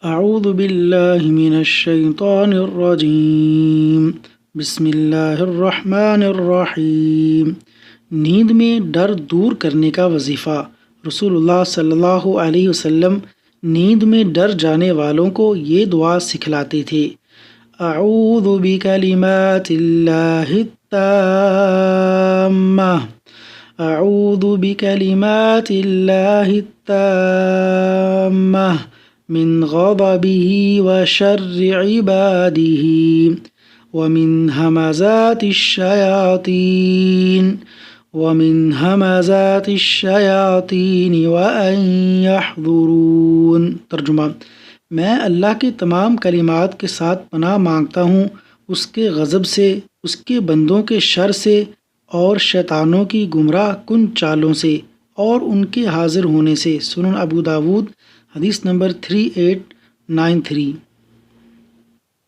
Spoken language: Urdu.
اعوذ باللہ من الشیطان الرجیم بسم اللہ الرحمن الرحیم۔ نیند میں ڈر دور کرنے کا وظیفہ۔ رسول اللہ صلی اللہ علیہ وسلم نیند میں ڈر جانے والوں کو یہ دعا سکھلاتے تھے: اعوذ بکلمات اللہ التامہ، اعوذ بکلمات اللہ التامہ من غضبہ وشر عبادہ ومن ہمزات الشیاطین وان یحضرون۔ ترجمہ: میں اللہ کے تمام کلمات کے ساتھ پناہ مانگتا ہوں اس کے غضب سے، اس کے بندوں کے شر سے اور شیطانوں کی گمراہ کن چالوں سے اور ان کے حاضر ہونے سے۔ سنن ابو داود، حدیث نمبر 3893۔